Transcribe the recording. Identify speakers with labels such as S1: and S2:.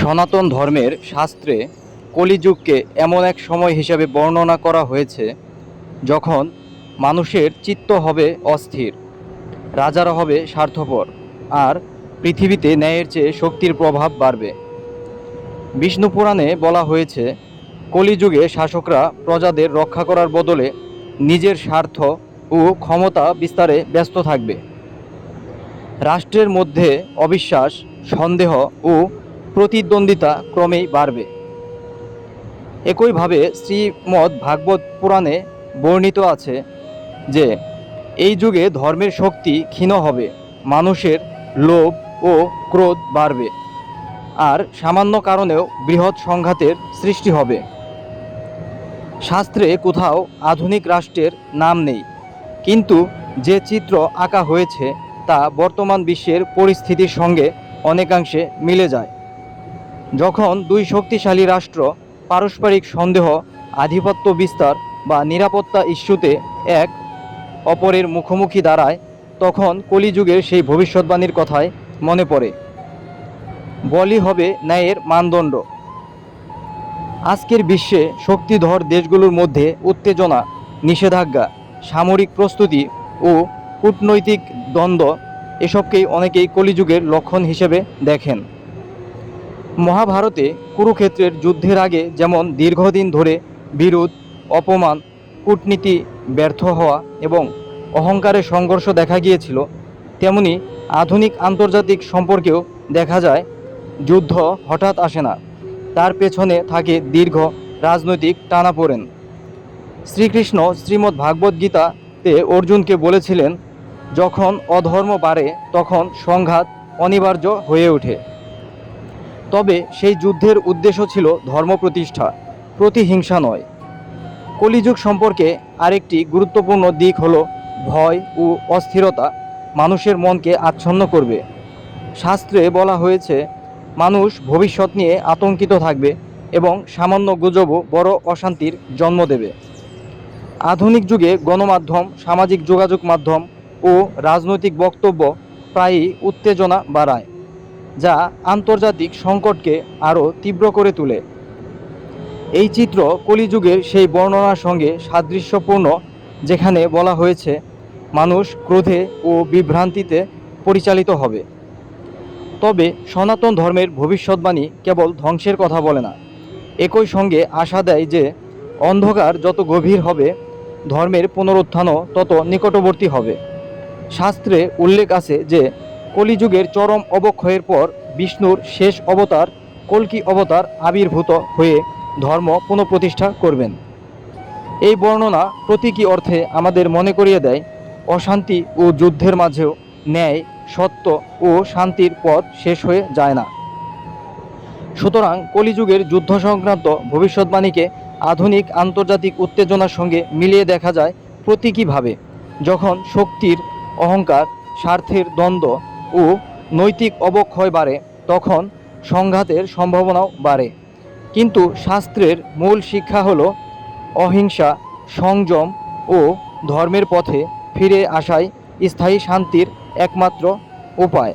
S1: সনাতন ধর্মের শাস্ত্রে কলিযুগকে এমন এক সময় হিসাবে বর্ণনা করা হয়েছে যখন মানুষের চিত্ত হবে অস্থির, রাজারা হবে স্বার্থপর, আর পৃথিবীতে ন্যায়ের চেয়ে শক্তির প্রভাব বাড়বে। বিষ্ণু পুরাণে বলা হয়েছে, কলিযুগে শাসকরা প্রজাদের রক্ষা করার বদলে নিজের স্বার্থ ও ক্ষমতা বিস্তারে ব্যস্ত থাকবে। রাষ্ট্রের মধ্যে অবিশ্বাস, সন্দেহ ও প্রতিদ্বন্দ্বিতা ক্রমেই বাড়বে। একইভাবে শ্রীমদ্ ভাগবত পুরাণে বর্ণিত আছে যে এই যুগে ধর্মের শক্তি ক্ষীণ হবে, মানুষের লোভ ও ক্রোধ বাড়বে, আর সামান্য কারণেও বৃহৎ সংঘাতের সৃষ্টি হবে। শাস্ত্রে কোথাও আধুনিক রাষ্ট্রের নাম নেই, কিন্তু যে চিত্র আঁকা হয়েছে তা বর্তমান বিশ্বের পরিস্থিতির সঙ্গে অনেকাংশে মিলে যায়। যখন দুই শক্তিশালী রাষ্ট্র পারস্পরিক সন্দেহ, আধিপত্য বিস্তার বা নিরাপত্তা ইস্যুতে এক অপরের মুখোমুখি দাঁড়ায়, তখন কলিযুগের সেই ভবিষ্যৎবাণীর কথাই মনে পড়ে। বলই হবে ন্যায়ের মানদণ্ড। আজকের বিশ্বে শক্তিধর দেশগুলোর মধ্যে উত্তেজনা, নিষেধাজ্ঞা, সামরিক প্রস্তুতি ও কূটনৈতিক দ্বন্দ্ব, এসবকেই অনেকেই কলিযুগের লক্ষণ হিসেবে দেখেন। মহাভারতে কুরুক্ষেত্রের যুদ্ধের আগে যেমন দীর্ঘদিন ধরে বিরোধ, অপমান, কূটনীতি ব্যর্থ হওয়া এবং অহংকারের সংঘর্ষ দেখা গিয়েছিল, তেমনি আধুনিক আন্তর্জাতিক সম্পর্কেও দেখা যায় যুদ্ধ হঠাৎ আসে না, তার পেছনে থাকে দীর্ঘ রাজনৈতিক টানাপোড়েন। শ্রীকৃষ্ণ শ্রীমদ্ ভাগবত গীতাতে অর্জুনকে বলেছিলেন, যখন অধর্ম বাড়ে তখন সংঘাত অনিবার্য হয়ে ওঠে। তবে সেই যুদ্ধের উদ্দেশ্য ছিল ধর্ম প্রতিষ্ঠা, প্রতিহিংসা নয়। কলিযুগ সম্পর্কে আরেকটি গুরুত্বপূর্ণ দিক হলো ভয় ও অস্থিরতা মানুষের মনকে আচ্ছন্ন করবে। শাস্ত্রে বলা হয়েছে, মানুষ ভবিষ্যৎ নিয়ে আতঙ্কিত থাকবে এবং সামান্য গুজবও বড় অশান্তির জন্ম দেবে। আধুনিক যুগে গণমাধ্যম, সামাজিক যোগাযোগ মাধ্যম ও রাজনৈতিক বক্তব্য প্রায়ই উত্তেজনা বাড়ায়, যা আন্তর্জাতিক সংকটকে আরও তীব্র করে তোলে। এই চিত্র কলিযুগের সেই বর্ণনার সঙ্গে সাদৃশ্যপূর্ণ, যেখানে বলা হয়েছে মানুষ ক্রোধে ও বিভ্রান্তিতে পরিচালিত হবে। তবে সনাতন ধর্মের ভবিষ্যৎবাণী কেবল ধ্বংসের কথা বলে না, একই সঙ্গে আশা দেয় যে অন্ধকার যত গভীর হবে, ধর্মের পুনরুত্থানও তত নিকটবর্তী হবে। শাস্ত্রে উল্লেখ আছে যে কলিযুগের চরম অবক্ষয়ের পর বিষ্ণুর শেষ অবতার কল্কি অবতার আবির্ভূত হয়ে ধর্ম পুনঃপ্রতিষ্ঠা করবেন। এই বর্ণনা প্রতীকী অর্থে আমাদের মনে করিয়ে দেয়, অশান্তি ও যুদ্ধের মাঝেও ন্যায়, সত্য ও শান্তির পথ শেষ হয়ে যায় না। সুতরাং কলিযুগের যুদ্ধ সংক্রান্ত ভবিষ্যৎবাণীকে আধুনিক আন্তর্জাতিক উত্তেজনার সঙ্গে মিলিয়ে দেখা যায় প্রতীকীভাবে। যখন শক্তির অহংকার, স্বার্থের দ্বন্দ্ব ও নৈতিক অবক্ষয় বাড়ে, তখন সংঘাতের সম্ভাবনাও বাড়ে। কিন্তু শাস্ত্রের মূল শিক্ষা হলো অহিংসা, সংযম ও ধর্মের পথে ফিরে আসাই স্থায়ী শান্তির একমাত্র উপায়।